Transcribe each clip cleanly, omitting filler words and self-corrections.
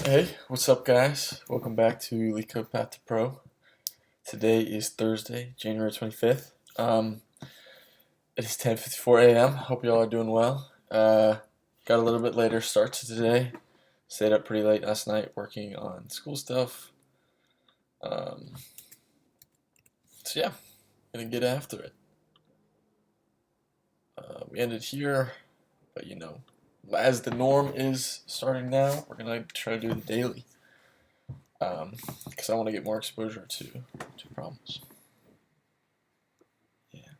Hey, what's up, guys? Welcome back to LeetCode Path to Pro. Today is Thursday, January 25th. It is 10:54 a.m. Hope you all are doing well. Got a little bit later start to today. Stayed up pretty late last night working on school stuff. Um, so yeah, gonna get after it. We ended here, but as the norm is starting now, we're gonna try to do the daily. Because I want to get more exposure to problems. Yeah.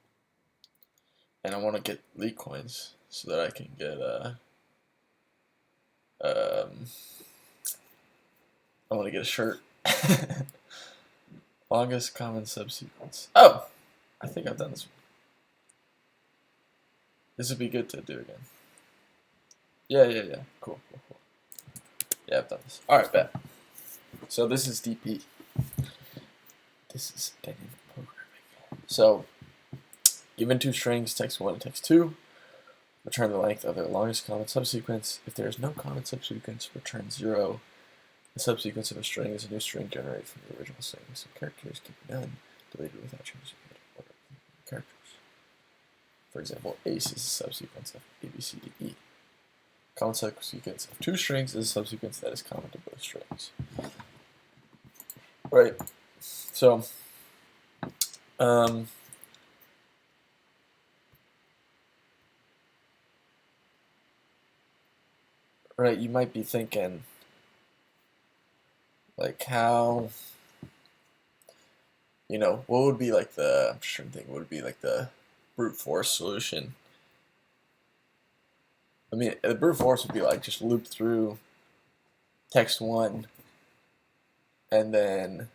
And I want to get leak coins so that I can get um, I want to get a shirt. Longest common subsequence. Oh, I think I've done this one. This would be good to do again. Yeah. Cool. Yeah, I've done this. All right, bet. So this is DP. This is dynamic programming. So, given two strings, text 1 and text 2, return the length of their longest common subsequence. If there is no common subsequence, return 0. The subsequence of a string is a new string generated from the original string. So characters can be none, deleted without changing the order of characters. For example, ace is a subsequence of A, B, C, D, E. Common subsequence of two strings is a subsequence that is common to both strings. Right. So, right, you might be thinking, like, how, what would be like I'm just trying to think, what would be like the brute force solution? I mean, the brute force would be like just loop through text 1 and then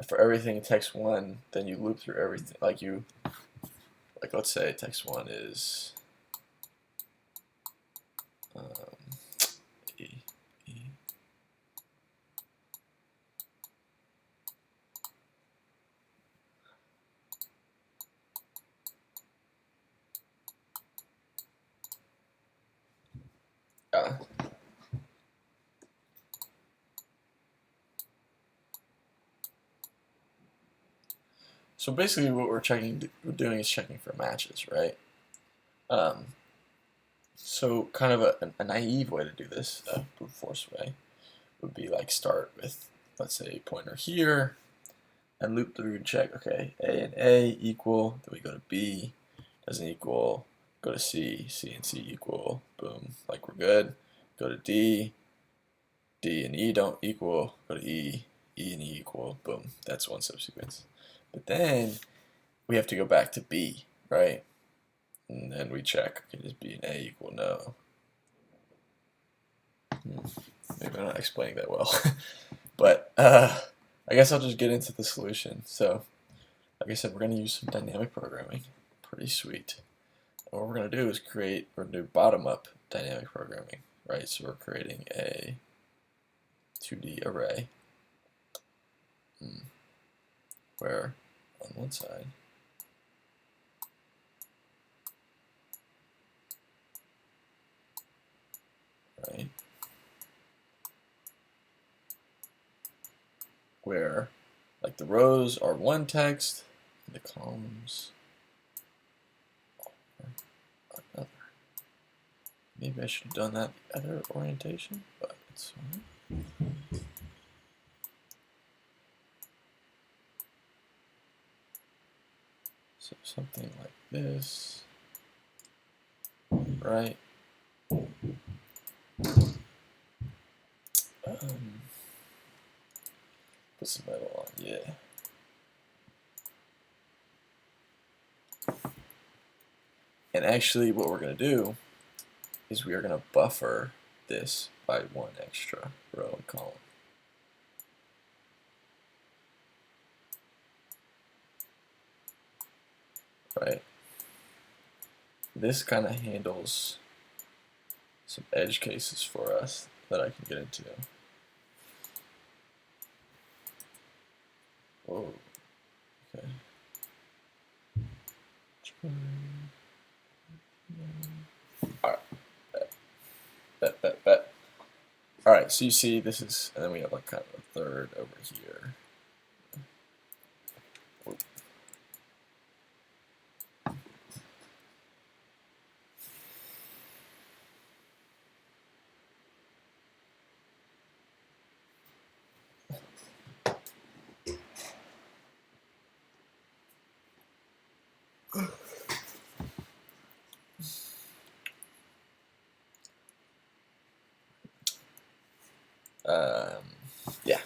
for everything in text 1, then you loop through everything. Like let's say text 1 is E, E. So basically what we're doing is checking for matches, right? So kind of a naive way to do this, a brute force way, would be like start with, let's say, pointer here, and loop through and check, okay, A and A equal, then we go to B, doesn't equal, go to C, C and C equal, boom, like we're good. Go to D, D and E don't equal, go to E, E and E equal, boom, that's one subsequence. But then we have to go back to B, right? And then we check, okay, does B and A equal? No. Maybe I'm not explaining that well. But I guess I'll just get into the solution. So, like I said, we're going to use some dynamic programming. Pretty sweet. And what we're going to do is we're going to do bottom-up dynamic programming, right? So we're creating a 2D array where on one side right, where like the rows are one text and the columns are another. Maybe I should have done that the other orientation, but it's fine. So something like this, right? Put some metal on, yeah. And actually what we're going to do is we are going to buffer this by one extra row and column. Right? This kind of handles some edge cases for us that I can get into. Whoa. Okay. Alright, bet. Alright, so you see this is, and then we have like kind of a third over here. Yeah.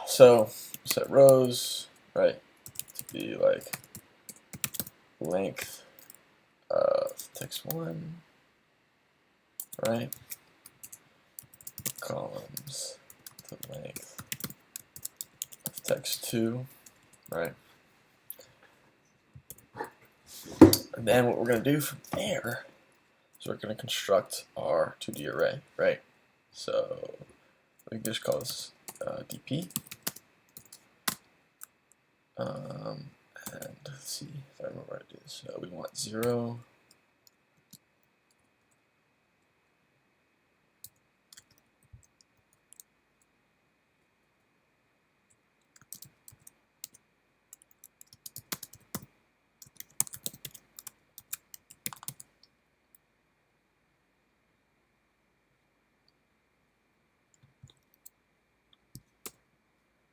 So set rows, right, to be like length of text1, right? Columns to length of text2, right? And then what we're going to do from there is we're going to construct our 2D array, right? So we can just call this DP. And let's see if I remember how to do this. So we want 0.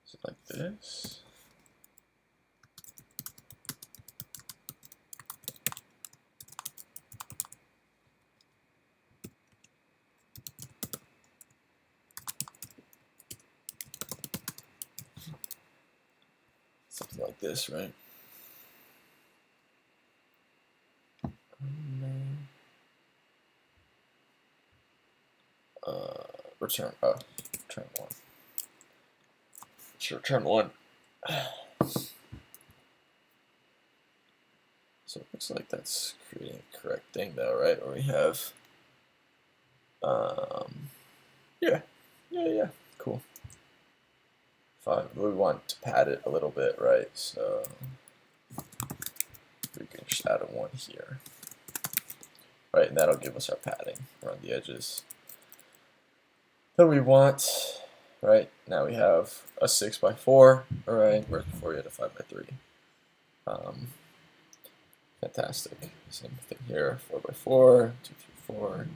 So like this. Something like this, right? Return 1. Sure, return 1. So it looks like that's creating the correct thing though, right? Or we have, yeah, cool. Fine, we want to pad it a little bit, right? So we can just add a 1 here, right? And that'll give us our padding around the edges. Then we want, right? Now we have a 6x4 array, whereas before we had a 5x3. Fantastic. Same thing here, 4x4, 2x4.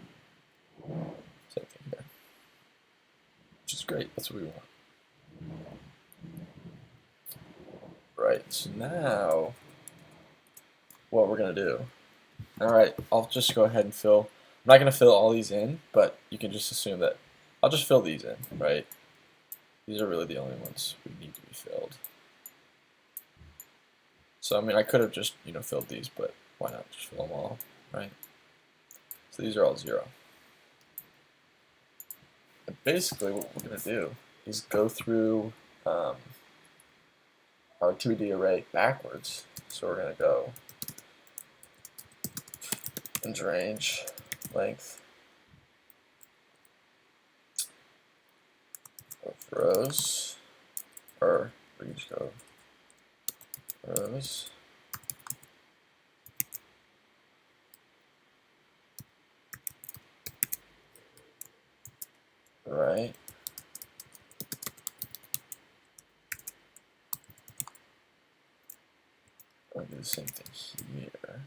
Same thing here. Which is great, that's what we want. Right, so now what we're gonna do. Alright, I'll just go ahead and fill. I'm not gonna fill all these in, but you can just assume that I'll just fill these in, right? These are really the only ones we need to be filled. So I mean I could have just, filled these, but why not just fill them all, right? So these are all 0. And basically what we're gonna do is go through our 2D array backwards. So we're gonna go int range length of rows, or we can just go rows, right, I'll do the same thing here,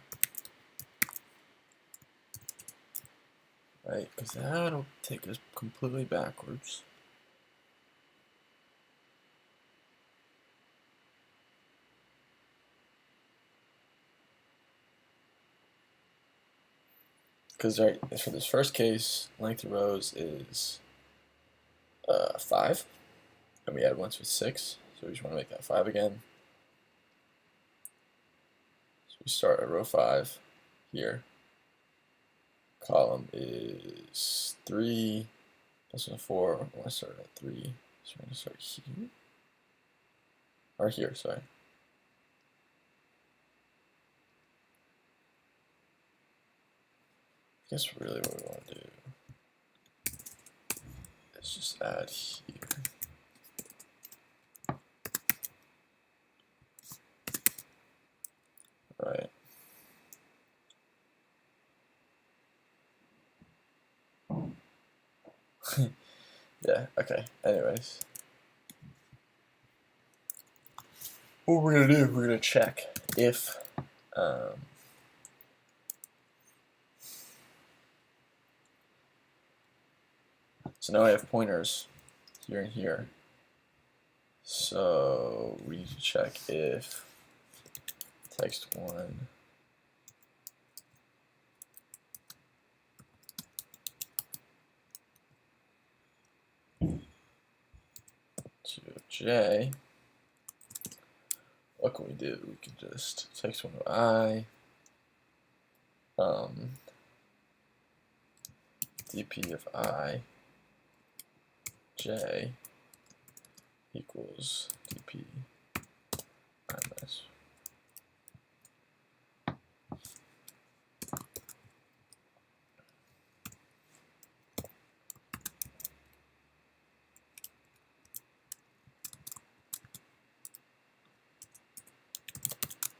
right, because that'll take us completely backwards. Because right, for this first case, length of rows is 5, and we had once with 6, so we just want to make that 5 again. So we start at row 5 here. Column is 3, plus 4. I want to start at 3, so we're going to start here, or here, sorry. I guess really what we want to do is just add here. right? Yeah, okay. Anyways. What we're gonna do, we're gonna check if so now I have pointers here and here. So we need to check if text1 to j. What can we do? We can just text1 to I. dp of I j equals dp I minus.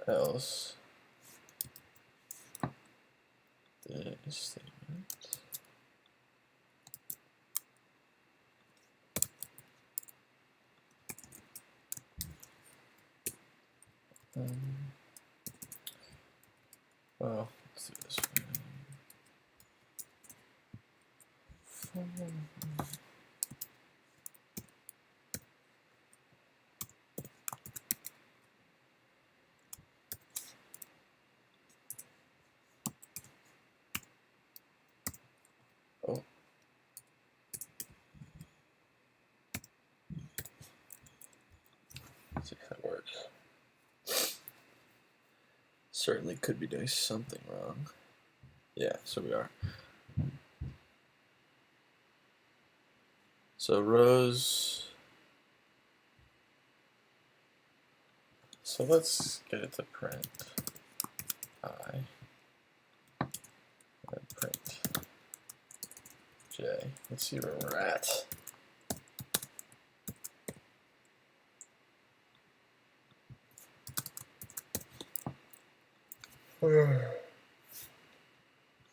Else this statement well, let's do this one. Oh. Let's see if that works. Certainly could be doing something wrong. Yeah, so we are. So rows. So let's get it to print I and print j. Let's see where we're at.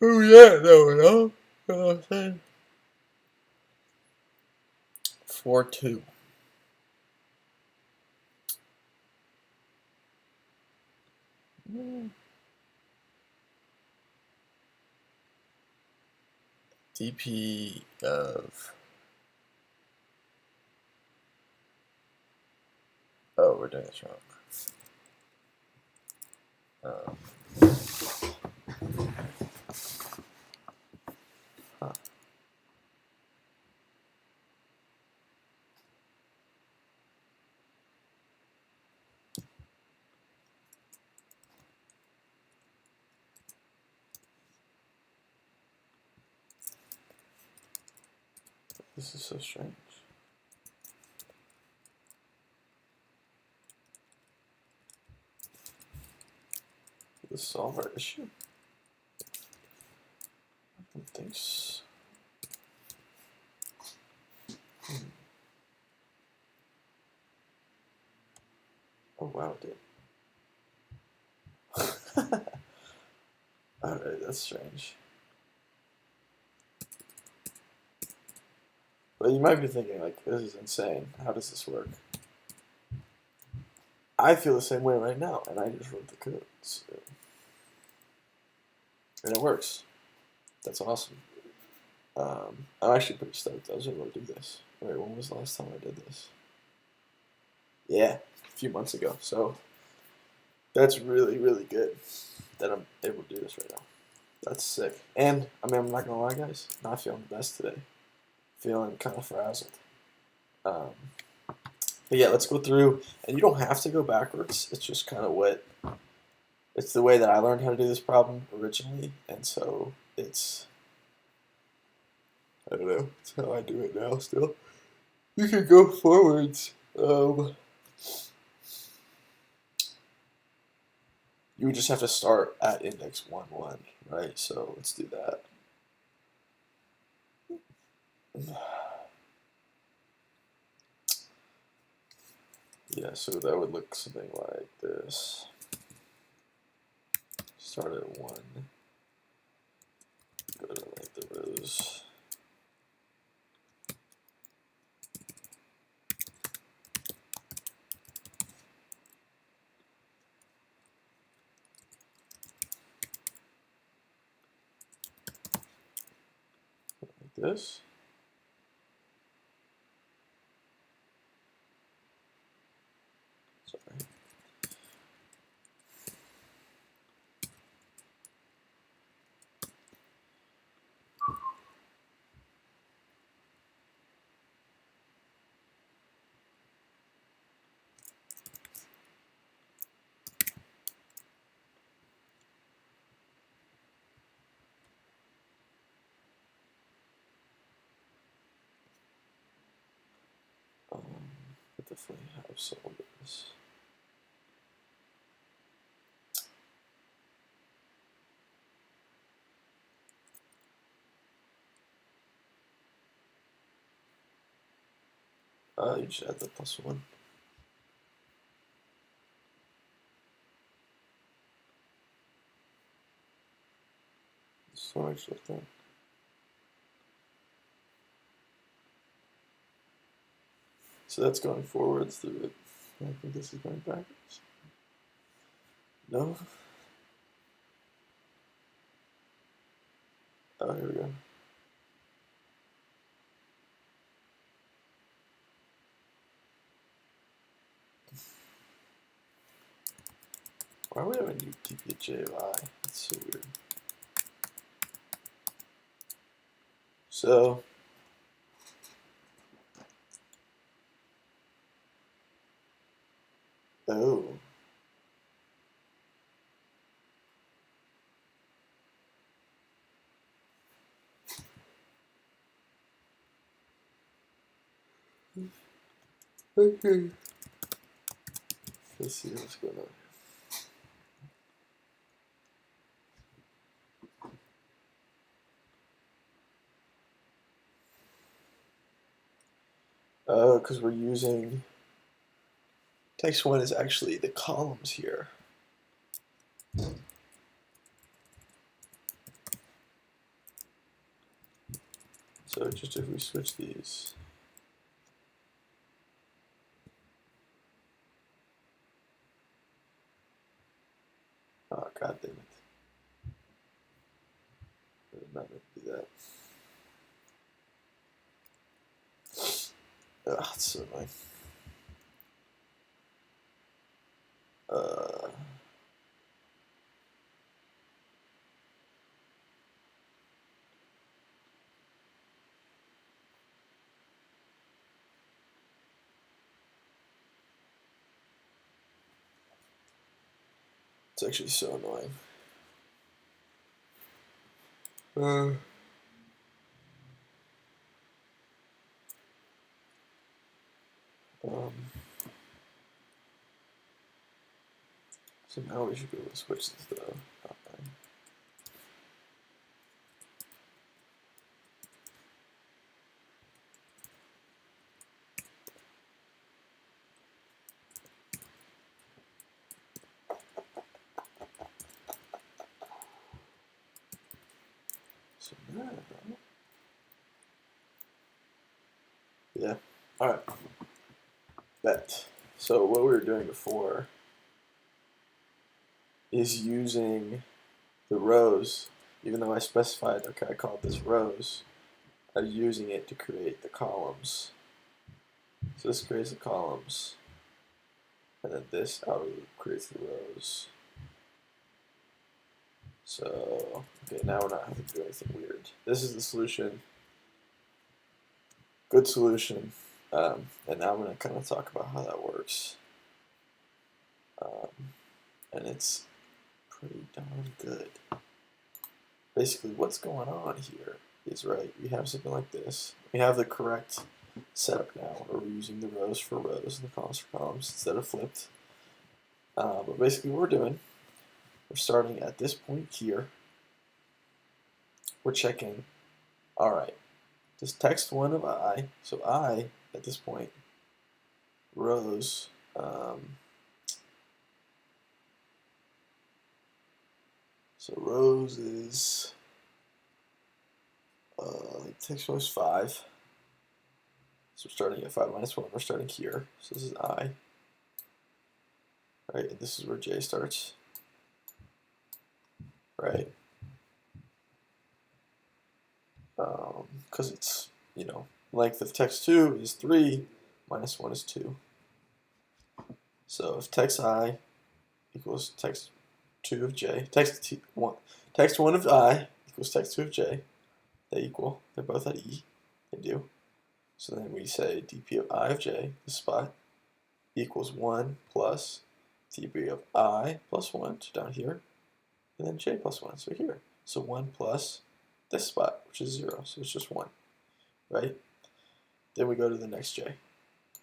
Oh yeah, no, no. 4-2. dp of, oh, we're doing this wrong. Huh. This is so strange. Did this solve our issue? I don't think so. Oh wow, it did. Alright, that's strange. But you might be thinking, like, this is insane. How does this work? I feel the same way right now, and I just wrote the code. So. And it works. That's awesome. I'm actually pretty stoked I was able to do this. Wait, when was the last time I did this? Yeah, a few months ago. So that's really, really good that I'm able to do this right now. That's sick. And, I mean, I'm not gonna lie, guys. Not feeling the best today. Feeling kind of frazzled. But yeah, let's go through. And you don't have to go backwards. It's just kind of it's the way that I learned how to do this problem originally. And so it's, I don't know. It's how I do it now still. You can go forwards. You would just have to start at index 1, 1, right? So let's do that. Yeah, so that would look something like this. Start at 1. Go to like the rows. Like this. Sorry. I definitely have some of this. You just add the +1. So much like that. So that's going forwards through it. I think this is going backwards. No? Oh, here we go. Why would I have a new DPJI? That's so weird. So, oh. Okay. Let's see what's going on. Because we're using text 1 is actually the columns here. So just if we switch these. Oh, god damn it. I did not meant to do that. Ugh, it's so annoying. It's actually so annoying. So now we should be able to switch this though. So now, yeah. All right. Bet. So what we were doing before is using the rows, even though I specified, okay, I called this rows, I'm using it to create the columns. So this creates the columns, and then this outer loop creates the rows. So, okay, now we're not having to do anything weird. This is the solution. Good solution. And now I'm going to kind of talk about how that works. And it's pretty darn good. Basically, what's going on here is, right, we have something like this. We have the correct setup now, where we're using the rows for rows and the columns for columns instead of flipped. But basically what we're doing, we're starting at this point here. We're checking, all right, this text 1 of I, so I, at this point, rows, So rows is text row is 5. So we're starting at 5 minus 1. We're starting here. So this is I. Right, and this is where j starts. Right. Because it's, length of text 2 is 3, minus 1 is 2. So if text I equals text 2 of j, text 1 of I equals text 2 of j, they equal. They're both at e. They do. So then we say dp of I of j, this spot, equals 1 plus dp of I plus 1, so down here, and then j plus 1, so here. So 1 plus this spot, which is 0, so it's just 1, right? Then we go to the next j,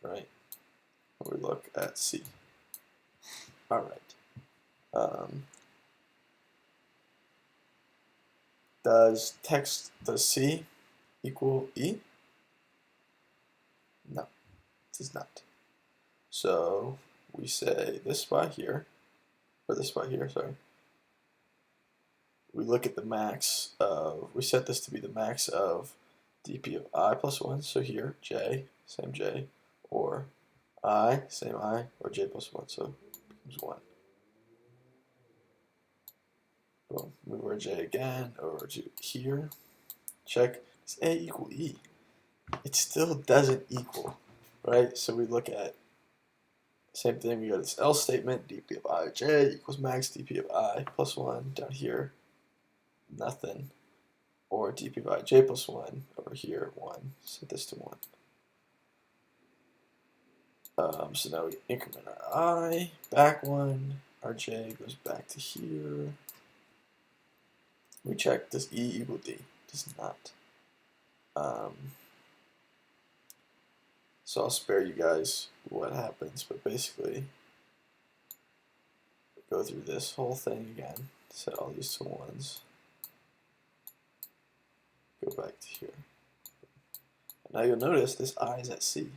right? And we look at c. All right. Does C equal E? No, it does not. So we say this spot here, or this spot here, sorry. We look at the max of, we set this to be the max of dp of I plus 1, so here, j, same j, or I, same I, or j plus 1, so it becomes 1. Boom, move our j again over to here, check, does A equal E? It still doesn't equal, right? So we look at, same thing, we go to this else statement, dp of I of j equals max dp of I plus 1, down here, nothing. Or dp of I j plus 1, over here, 1, set this to 1. So now we increment our I, back 1, our j goes back to here. We check, does E equal D? Does not. So I'll spare you guys what happens, but basically, go through this whole thing again, set all these to 1s, go back to here. And now you'll notice this I is at C.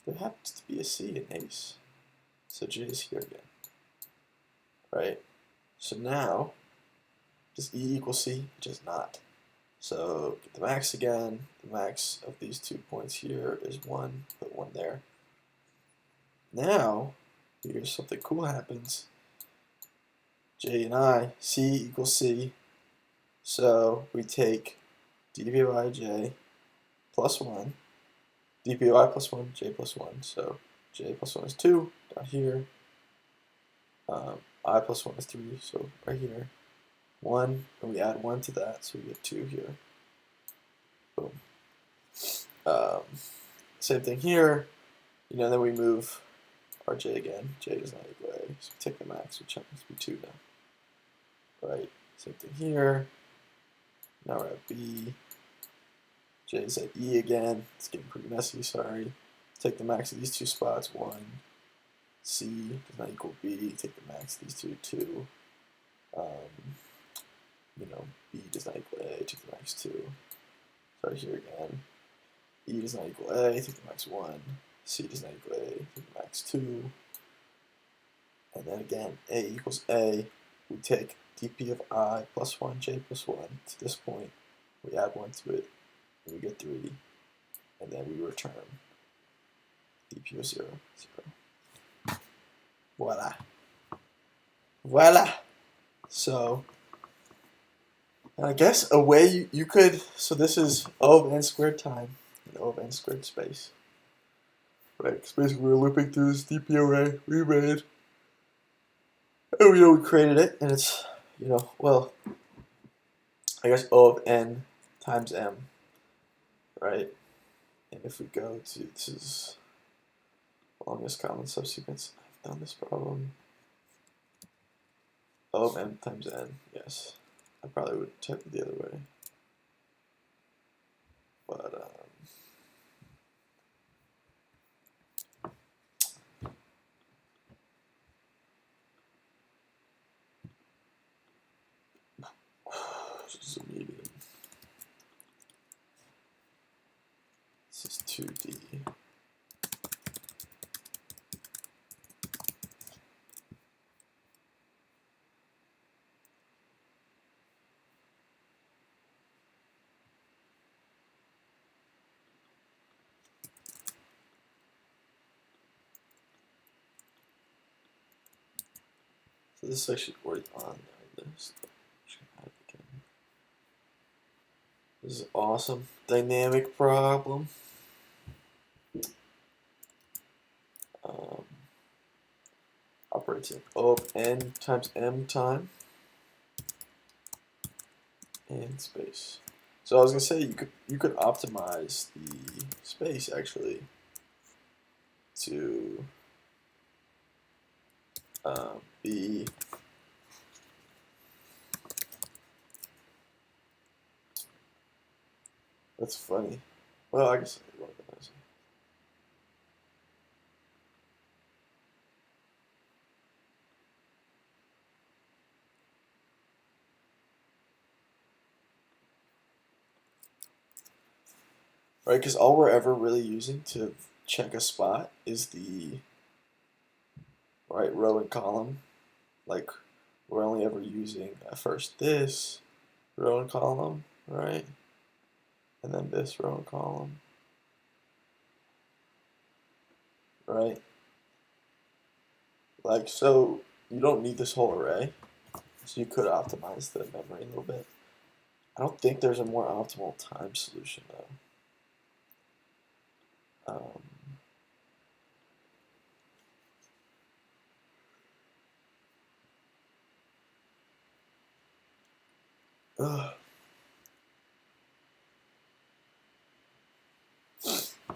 There happens to be a C in ACE, so J is here again, right? So now, does E equal C? It does not. So get the max again. The max of these 2 points here is 1, put 1 there. Now, here's something cool happens. J and I, C equals C. So we take dp of I j plus 1, dp of I plus 1, j plus 1. So j plus 1 is 2, down here. I plus 1 is 3, so right here. 1, and we add 1 to that, so we get 2 here. Boom. Same thing here. Then we move our j again. J does not equal A, so we take the max, which happens to be 2 now. Right, same thing here. Now we're at B. J is at E again. It's getting pretty messy, sorry. Take the max of these 2 spots, 1. C does not equal B. Take the max of these 2. B does not equal A. Take the max 2. Sorry, here again. E does not equal A. Take the max 1. C does not equal A. Take the max 2. And then again, A equals A. We take dp of I plus 1, j plus 1 to this point. We add 1 to it, and we get 3. And then we return dp of 0, 0. Voila. Voila. So, I guess a way you could, so this is O of n squared time and O of n squared space. Right, because basically we're looping through this dp array we made. And we created it, and it's, well, I guess O of n times m, right? And if we go to, this is longest common subsequence. I've done this problem. O of m times n, yes. I probably would type it the other way. But, this is a median. This is 2D. So this is actually already on our list. This is awesome. Dynamic problem. Operates op n times m time and space. So I was gonna say you could optimize the space actually to be that's funny. Well, I guess I organize it. Right, because all we're ever really using to check a spot is the right row and column. Like we're only ever using first this row and column, right? And then this row and column, right? Like, so you don't need this whole array, so you could optimize the memory a little bit. I don't think there's a more optimal time solution though.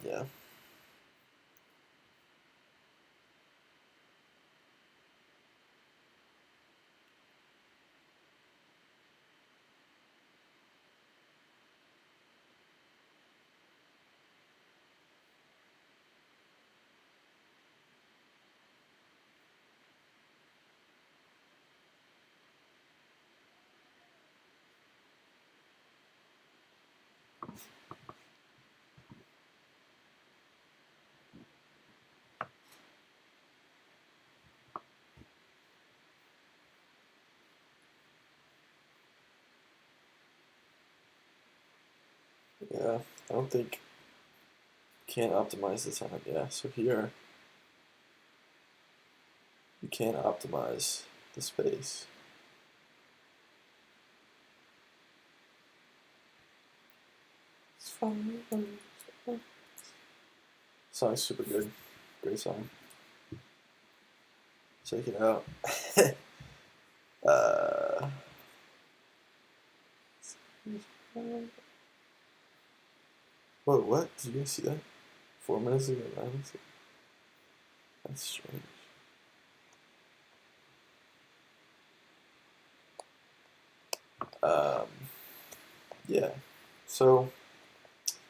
Yeah. Yeah, I don't think can't optimize the time. Yeah, so here you can't optimize the space. It's fine. Song's super good. Great song. Check it out. uh, Whoa, what? Did you guys see that? 4 minutes ago, 9 minutes ago? That's strange. Yeah. So,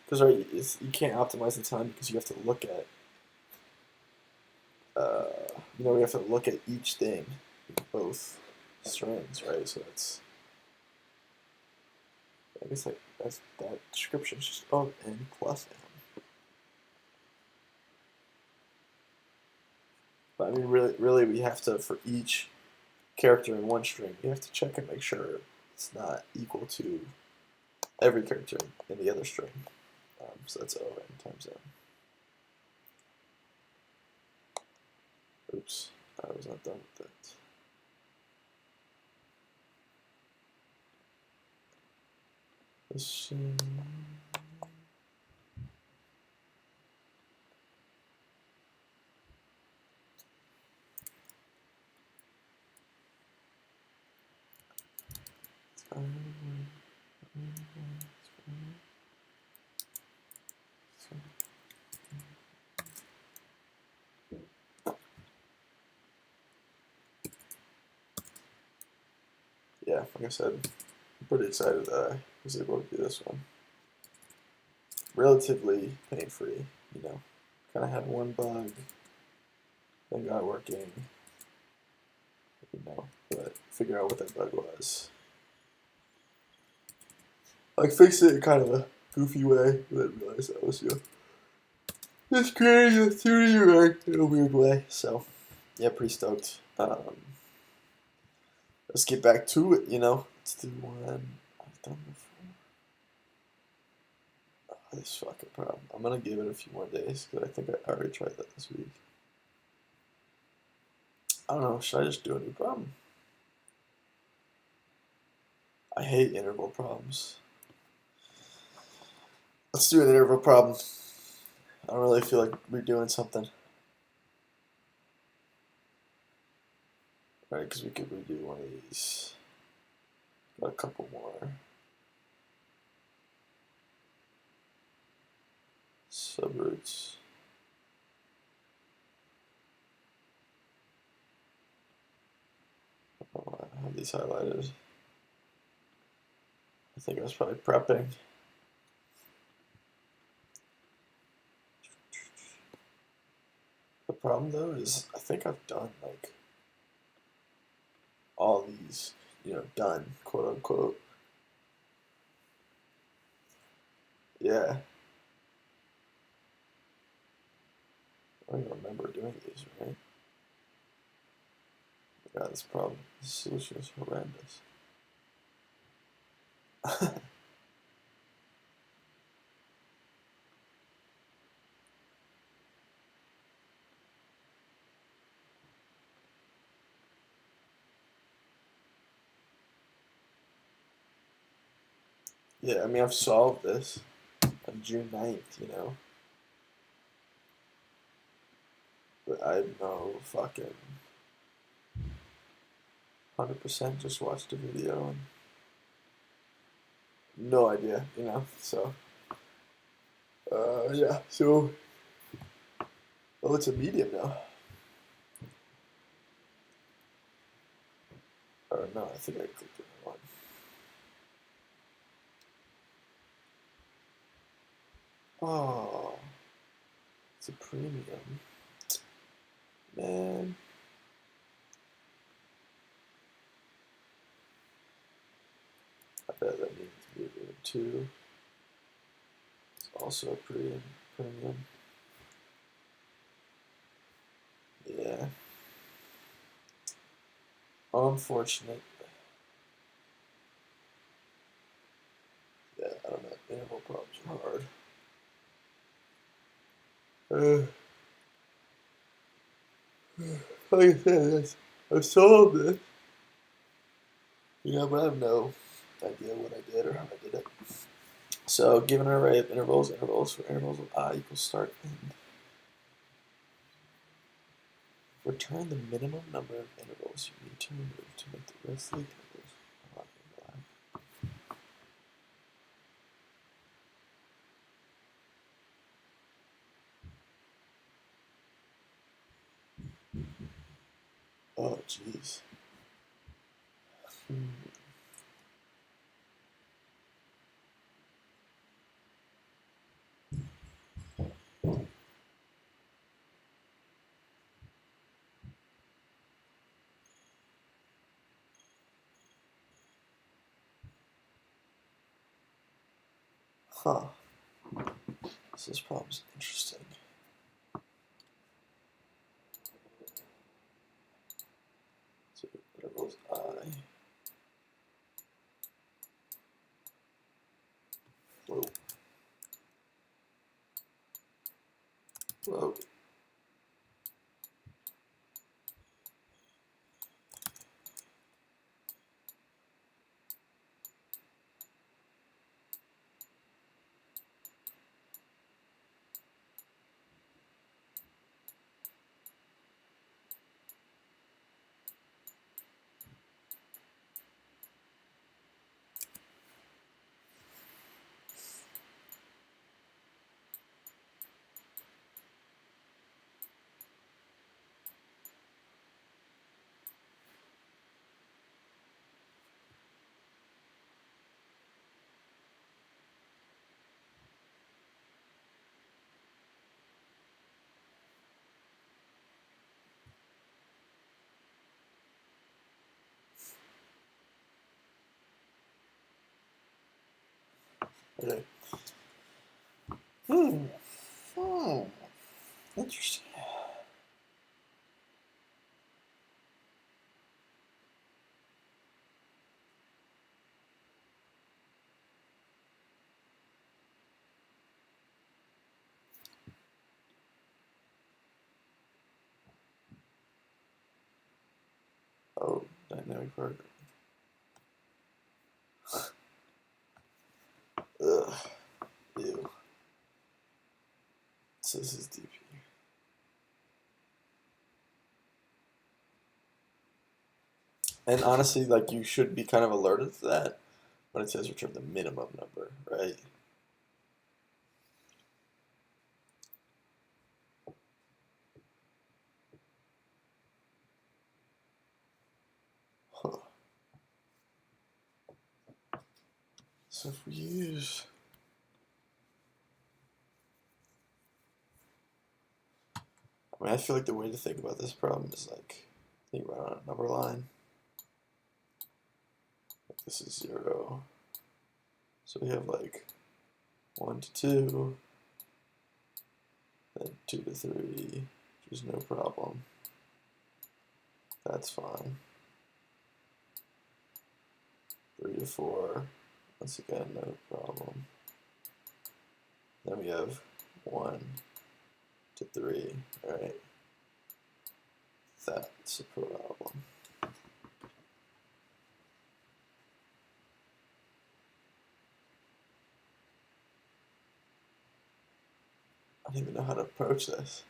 because right, you can't optimize the time because you have to look at, we have to look at each thing in both strings, right? So that's, I guess like that description is just n plus m. But I mean, really, we have to, for each character in one string, you have to check and make sure it's not equal to every character in the other string. So that's O n times m. Oops, I was not done with that. This, yeah, like I said, I'm pretty excited that I was able to do this one. Relatively pain-free, Kind of had one bug, then got working, but figure out what that bug was. Like, fixed it in kind of a goofy way, but didn't realize that was just creating a 3D array in a weird way. So, yeah, pretty stoked. Let's get back to it, Let's do one I've done before. Oh, this fucking problem. I'm gonna give it a few more days because I think I already tried that this week. I don't know. Should I just do a new problem? I hate interval problems. Let's do an interval problem. I don't really feel like we're doing something. Right, because we could redo one of these. Got a couple more. Subroots. Oh, I have these highlighted. I think I was probably prepping. The problem though is I think I've done like all these, done, quote unquote. Yeah. I don't even remember doing these, right? God, this problem, this solution is horrendous. Yeah, I mean, I've solved this on June 9th, but I know fucking 100% just watched a video and no idea, so, yeah, so, oh, it's a medium now. Or no, I think I clicked the wrong one. Oh, it's a premium. Man. I bet that means medium 2. It's also a premium. Yeah. Unfortunate. Yeah, I don't know. Interval problems are hard. Like I said, I've solved it. But I have no idea what I did or how I did it. So, given an array of intervals for intervals of I equals start end, return the minimum number of intervals you need to remove to make the rest of the intervals not overlap. Oh, jeez. Huh. This problem's interesting. So, intervals I. Whoa. Whoa. Okay. Hmm. Interesting. Oh, dynamic programming. So this is DP. And honestly, like, you should be kind of alerted to that when it says return the minimum number, right? Huh. So if we use, I mean, I feel like the way to think about this problem is like, you run on a number line. This is 0. So we have like 1 to 2, then 2 to 3, which is no problem. That's fine. 3 to 4, once again, no problem. Then we have 1 to 3, alright? That's a problem. I don't even know how to approach this.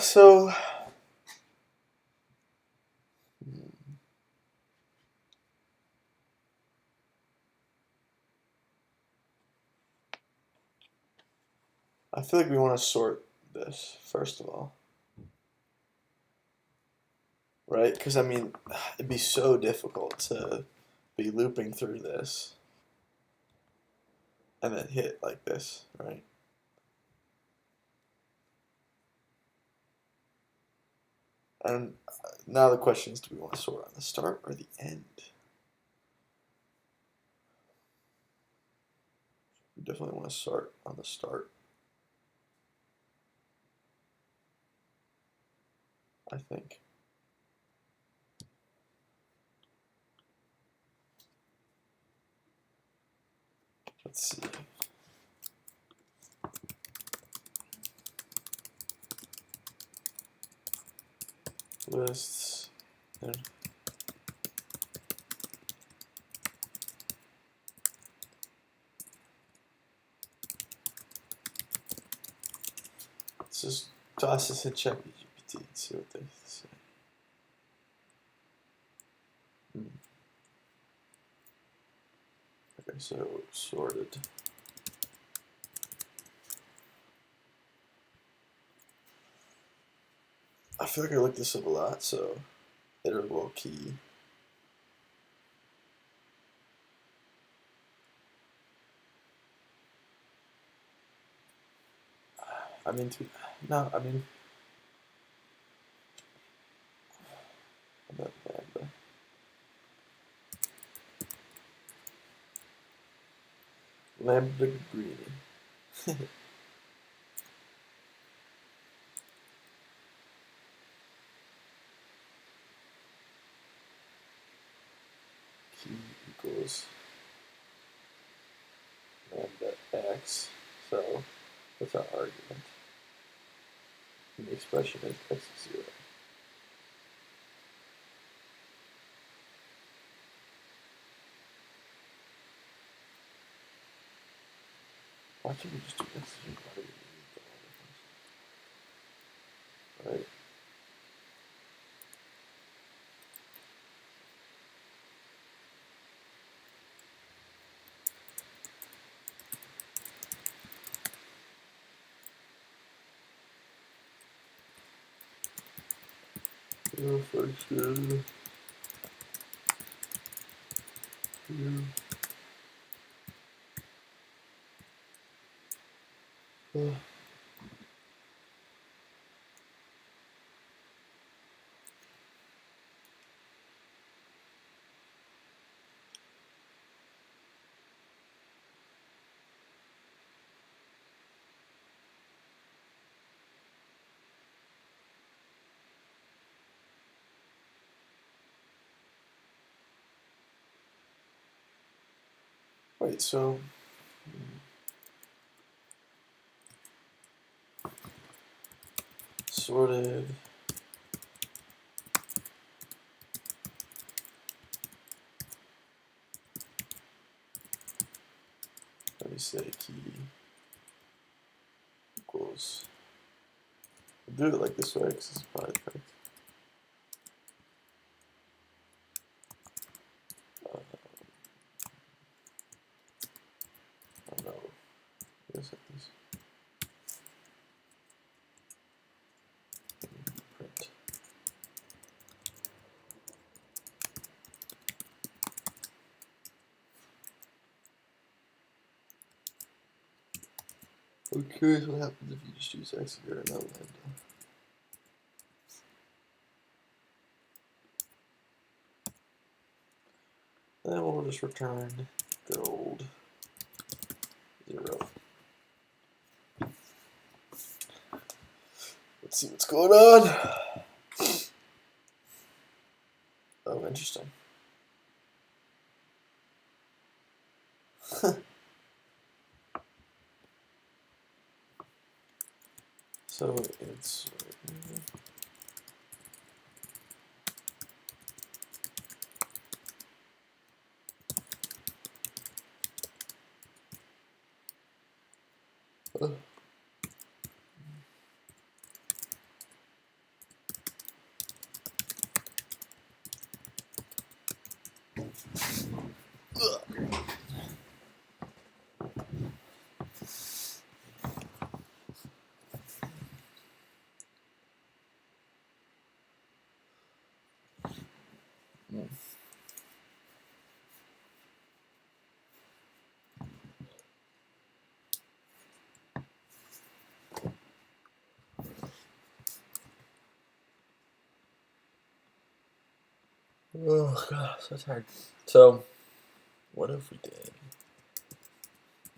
So I feel like we want to sort this first of all, right? Because I mean, it'd be so difficult to be looping through this and then hit like this, right? And now the question is, do we want to sort on the start or the end? We definitely want to sort on the start, I think. Let's see. Lists. There. Let's just toss this in ChatGPT and see what they say. Okay, so sorted. I feel like I looked this up a lot, so iterable key. I mean, no, I mean, not lambda. Lambda greenie. Key equals lambda x. So that's our argument. And the expression is x is 0. Why can't we just do this? Why do we need all difference? Right. Function. Wait, so sorted. Let me say key equals. We'll do it like this way because it's probably correct. I don't know. Yes, like this. Print. I'm curious what happens if you just use X here and not lambda. And then we'll just return good old 0. Let's see what's going on. Oh, interesting. So it's oh god, so tired. So, what if we did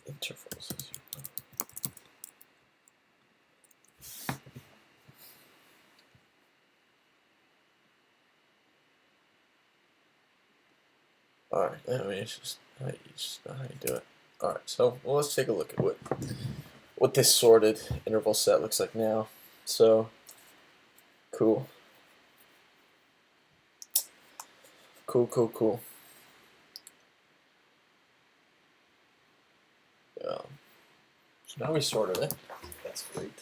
intervals? Alright, I mean, it's just how you do it. Alright, so well, let's take a look at what this sorted interval set looks like now. So, cool. Cool. Yeah. So now we sorted it. That's great.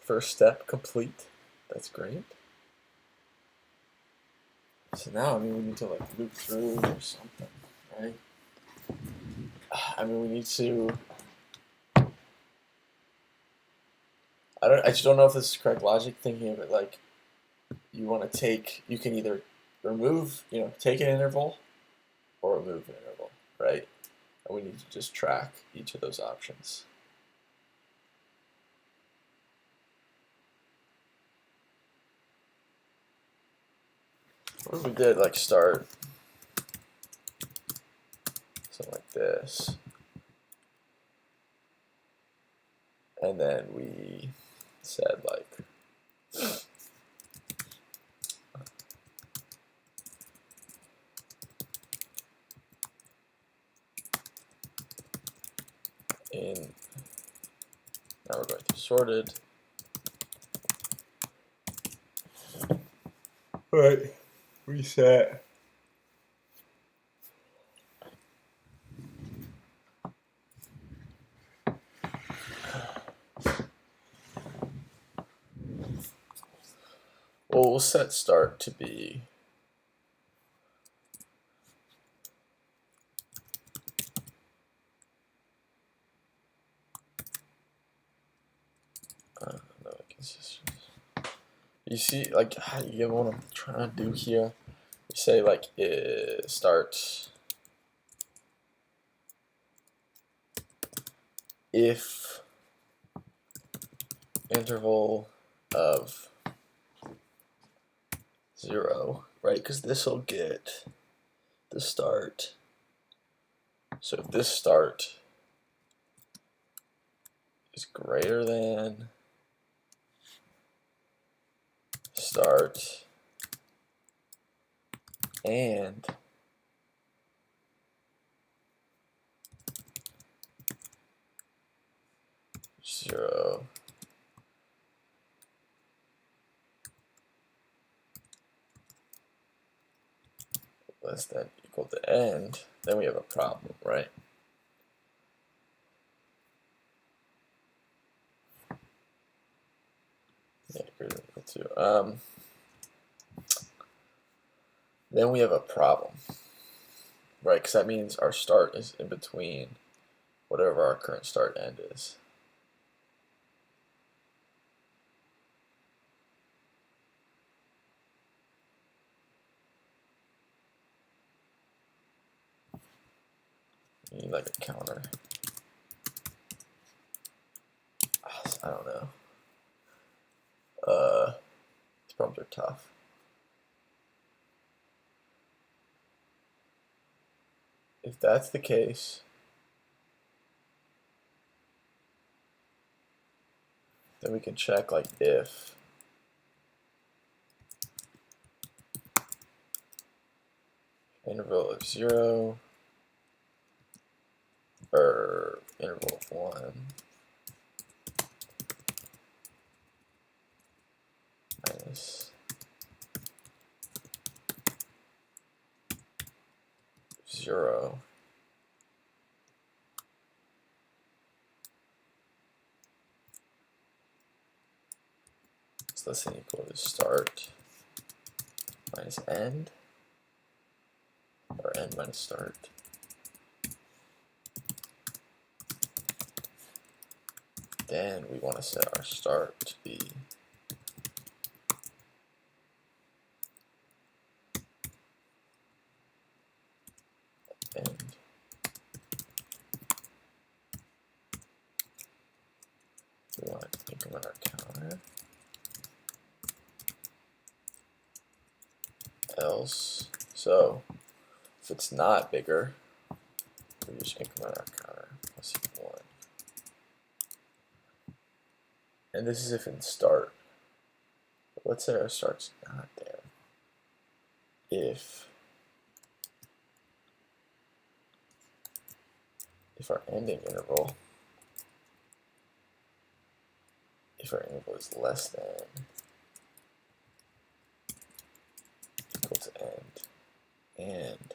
First step complete. That's great. So now, I mean, we need to like loop through or something, right? I mean, we need to. I just don't know if this is correct logic. Thinking of it like, you want to take. You can either remove, take an interval, or remove an interval, right? And we need to just track each of those options. What if we did like start something like this, and then we said like now we're going through sorted. All right, reset. Well, we'll set start to be you see, like, you get what I'm trying to do here. You say like start if interval of 0, right? Because this will get the start. So if this start is greater than start and zero less than equal to end, then we have a problem, right? Yeah, greater than equal to. Then we have a problem, right? Because that means our start is in between whatever our current start end is. You need like a counter. I don't know. These problems are tough. If that's the case, then we can check like if interval of 0 or interval of 1 minus 0 is less than equal to start minus end, or end minus start. Then we want to set our start to be end. We want to increment our counter. Else, so if it's not bigger, we just increment our counter plus 1. And this is if in start. But let's say our start's not there. If our ending interval, if our interval is less than equal to end, and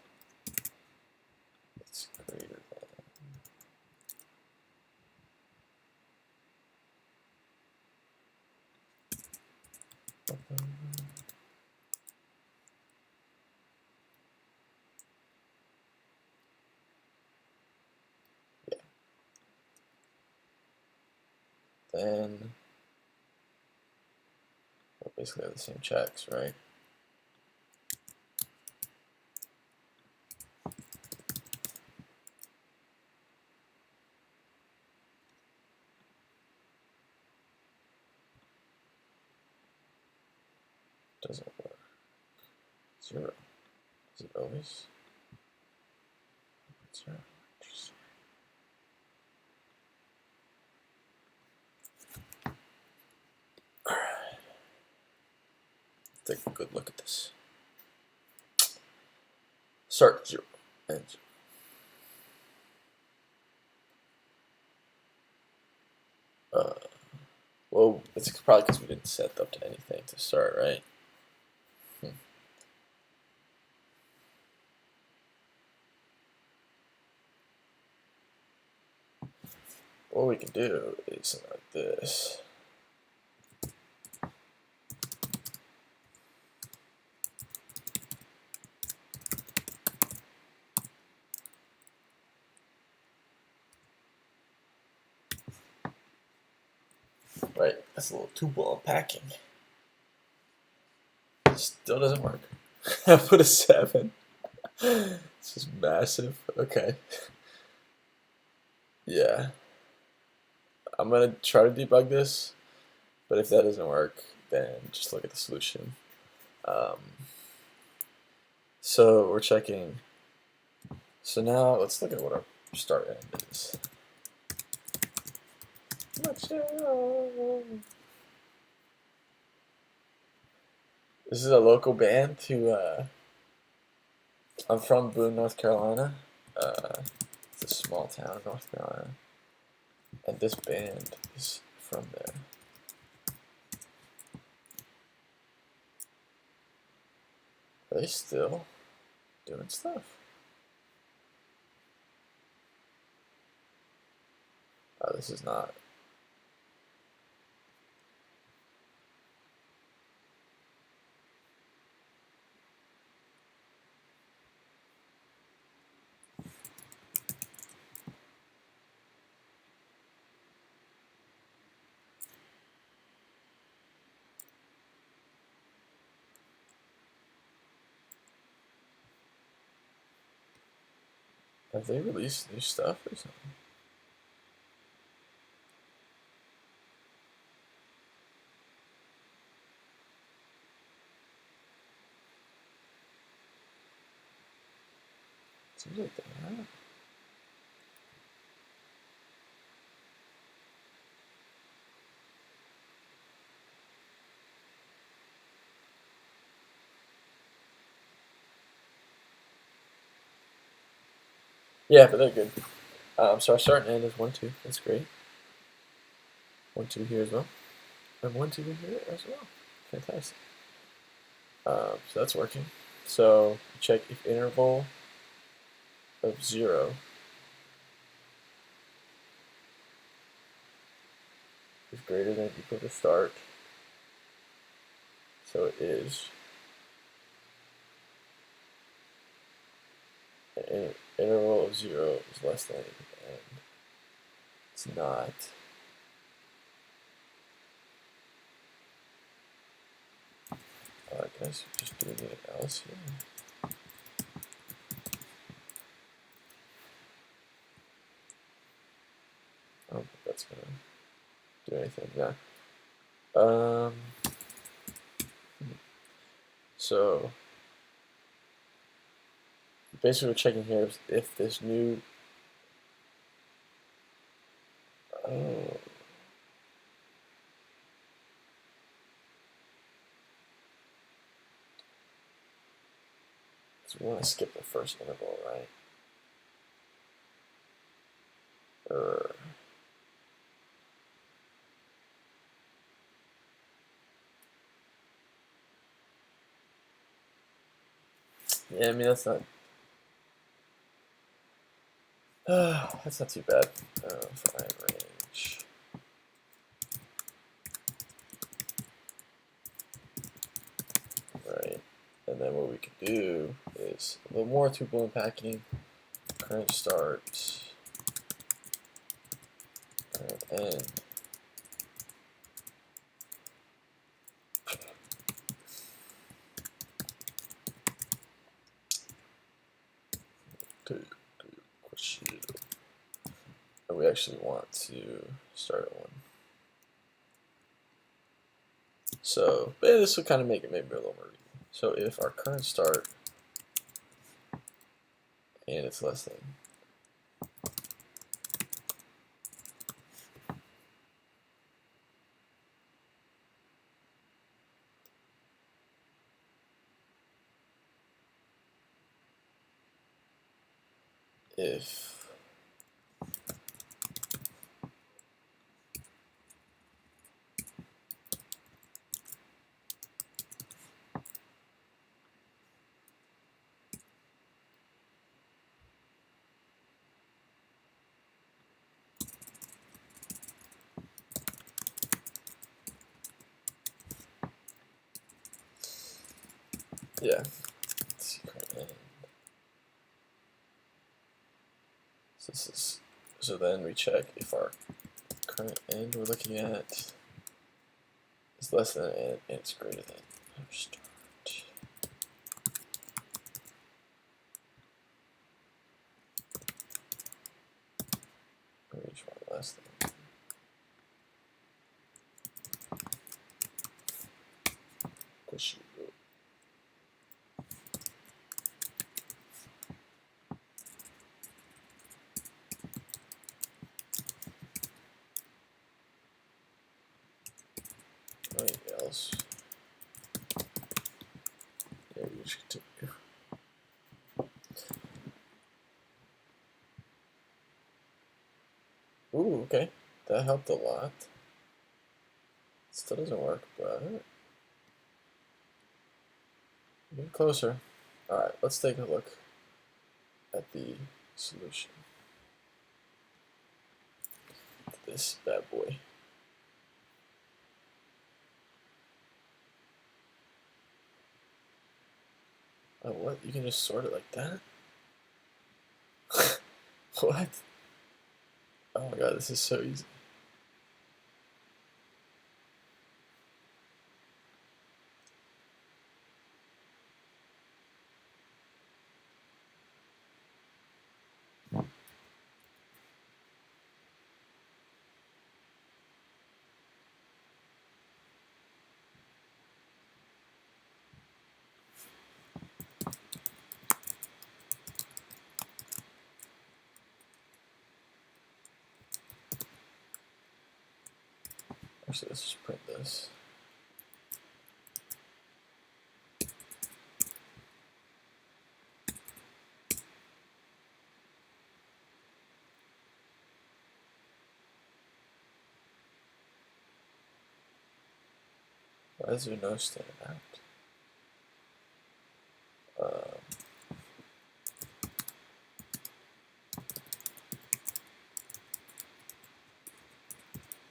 it's greater than then we'll basically have the same checks, right? Doesn't work. 0. Is it always? 0. Interesting. Alright. Take a good look at this. Start 0 and 0. Well, it's probably because we didn't set up to anything to start, right? What we can do is something like this. Right, that's a little tuple unpacking. Still doesn't work. I put a 7. This is massive. Okay. Yeah. I'm gonna try to debug this, but if that doesn't work, then just look at the solution. So we're checking. So now let's look at what our start end is. This is a local band who I'm from Boone, North Carolina. It's a small town, North Carolina, and this band is from there. Are they still doing stuff? Oh, this is not. Have they released new stuff or something? Seems like they have. Yeah, but they're good. So our start and end is 1-2. That's great. 1-2 here as well. And 1-2 here as well. Fantastic. So that's working. So check if interval of 0 is greater than or equal to start. So it is. An interval of 0 is less than, and it's not. I guess just do anything else here. I don't think that's gonna do anything. Yeah. So basically, we're checking here if this new. Oh. So we want to skip the first interval, right? Yeah, I mean that's not that's not too bad. Find range. Right, and then what we can do is a little more tuple unpacking. Current start. Current end. And we actually want to start at 1. So this will kind of make it maybe a little more. So if our current start and it's less than if yeah. Let's see, current end. So this is then we check if our current end we're looking at is less than and it's greater than our start. Range one less than. Push you. continue. Ooh, okay. That helped a lot. Still doesn't work, but get closer. Alright, let's take a look at the solution. This bad boy. Oh, what? You can just sort it like that? What? Oh my god, this is so easy. Actually, let's just print this. Why is there no standing out?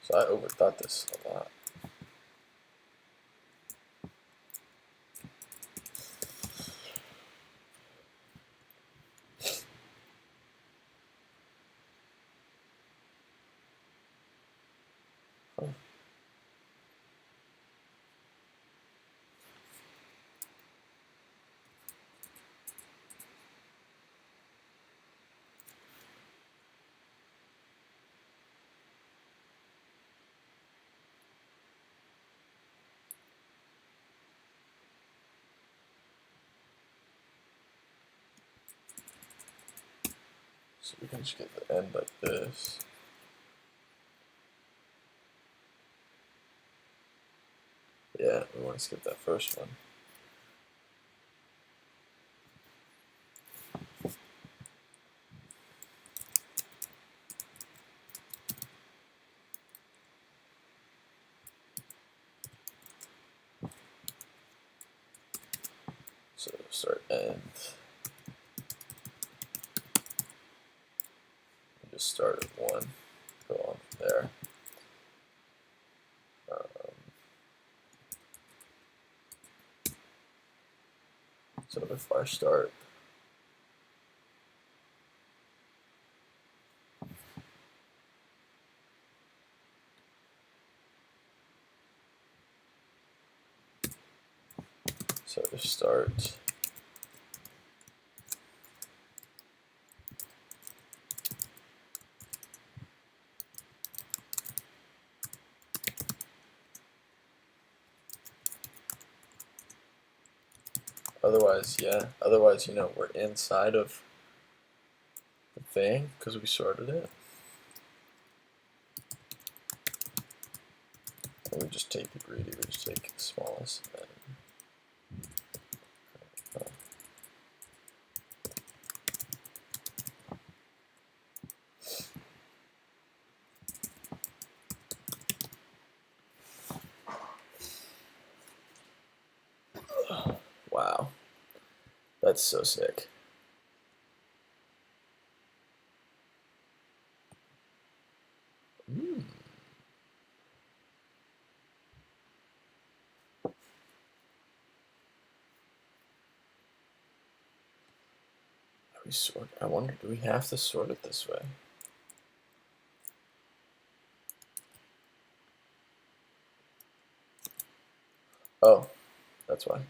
So I overthought this a lot. Huh. So we can just get the end like this. Yeah, we want to skip that first one. So start end. Just start at 1, go on from there. So if I start otherwise, yeah, otherwise, you know, we're inside of the thing because we sorted it. And we just take the greedy, we just take the smallest. And, wow, that's so sick. We sort. I wonder, do we have to sort it this way? Oh, that's why.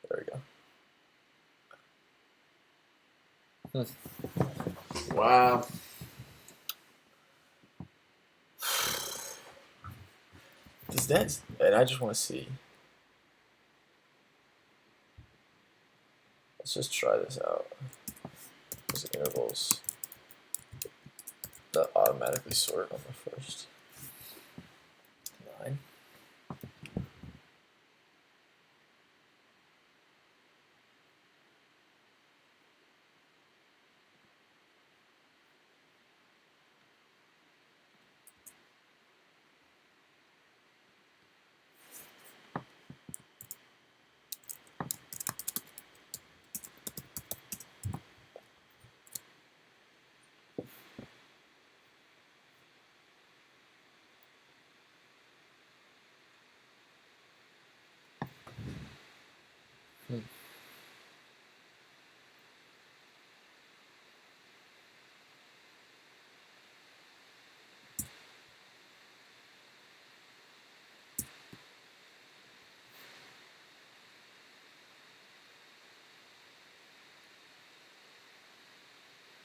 There we go. Wow. Does that, and I just want to see. Let's just try this out. Those intervals. not automatically sort on the first line.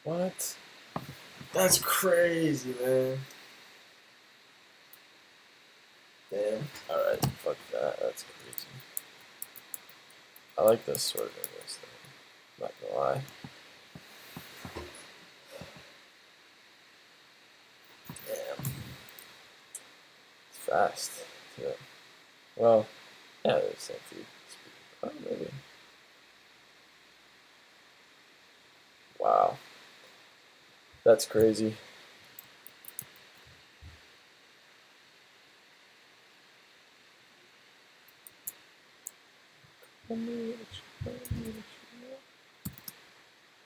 What? That's crazy, man. Damn. Alright, fuck that. That's crazy. I like this sort of this thing. Not gonna lie. Damn. It's fast. Yeah. Well, yeah, there's same feed. Oh, maybe. Wow. That's crazy.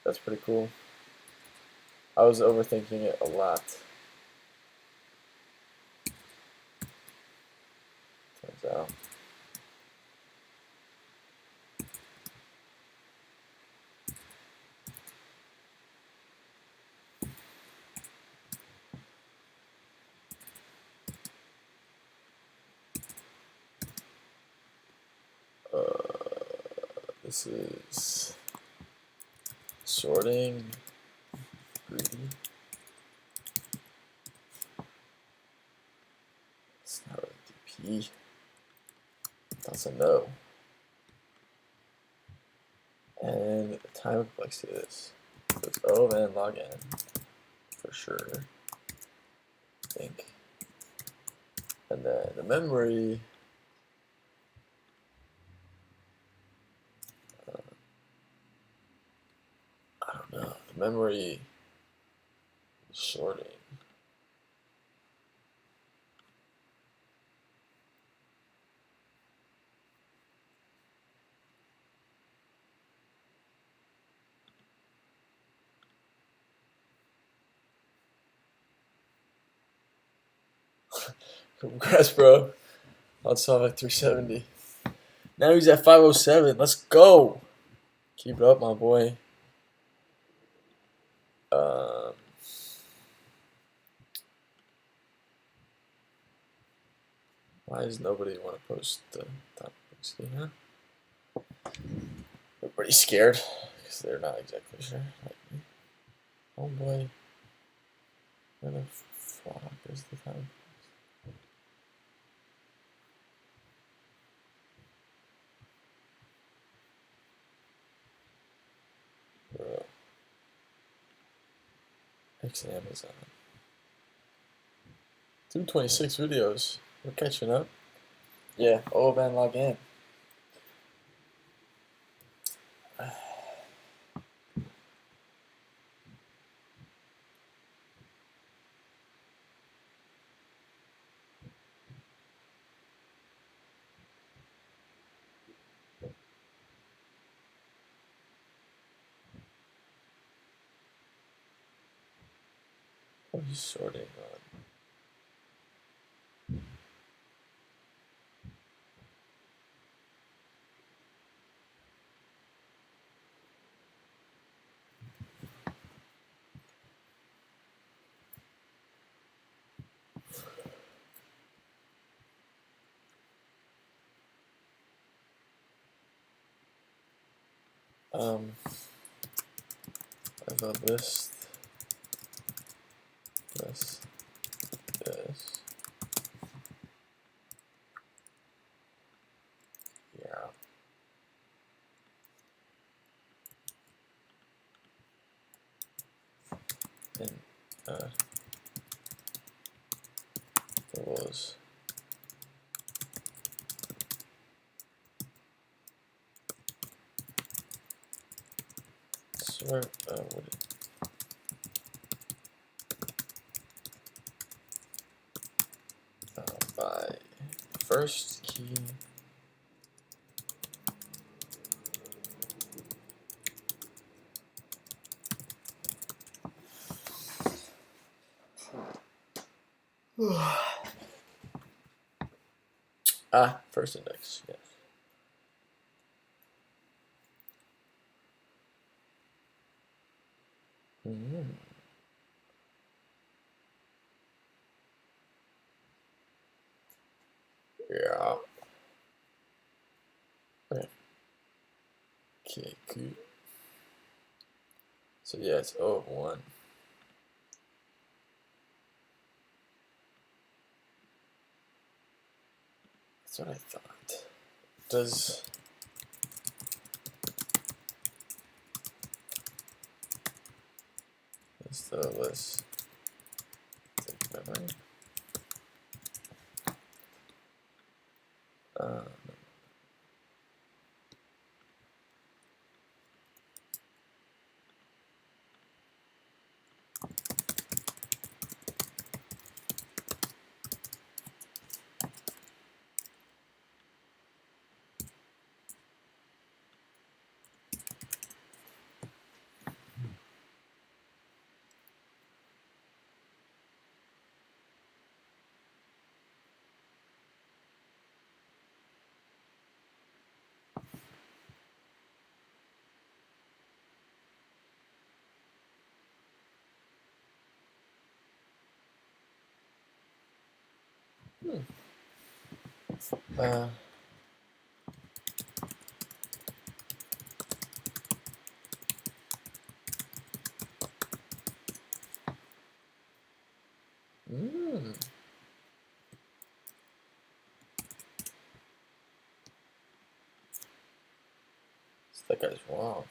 That's pretty cool. I was overthinking it a lot. Turns out. This is sorting. Greedy. It's not really DP. That's a no. And the time complexity of this. So it's O of n log n for sure. I think. And then the memory. I don't know. The memory sorting. Congrats, bro. On solve at 370. Now he's at 507. Let's go. Keep it up, my boy. Why does nobody want to post the top complexity, huh? Everybody's scared because they're not exactly sure. Like me. Oh boy. Where the fuck is the time? Bro. Thanks to Amazon. 226 videos. We're catching up. Yeah, O of n log n. What are you sorting on? I have a list. This. Yeah. And equals sort by first key first index, yes. Yeah. Okay, cool. So yeah, it's O of 1. That's what I thought. Does the list take memory? That guy's wrong.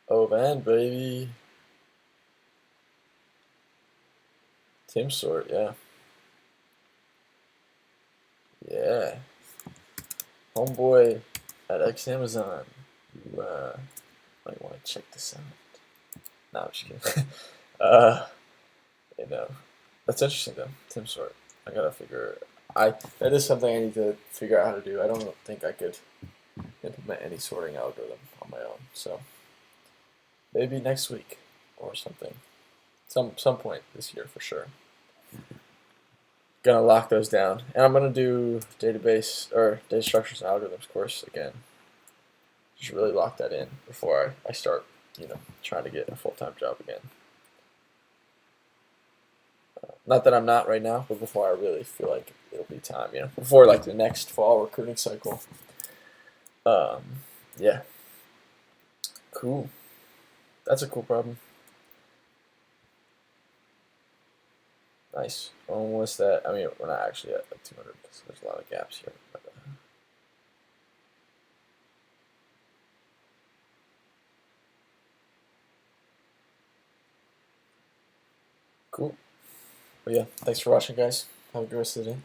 Oh man, baby. Tim sort, yeah. Yeah. Homeboy at X Amazon. You might want to check this out. No, I'm just kidding. You know, that's interesting though. Tim sort. I gotta figure. That is something I need to figure out how to do. I don't think I could implement any sorting algorithm on my own. So maybe next week or something. Some point this year for sure. Gonna lock those down, and I'm gonna do database or data structures and algorithms course again. Just really lock that in before I start, trying to get a full-time job again. Not that I'm not right now, but before I really feel like it'll be time, before like the next fall recruiting cycle. Yeah. Cool. That's a cool problem. Nice. Almost that. I mean, we're not actually at like 200 because there's a lot of gaps here. But, cool. But yeah, thanks for watching, guys. Have a good rest of the day.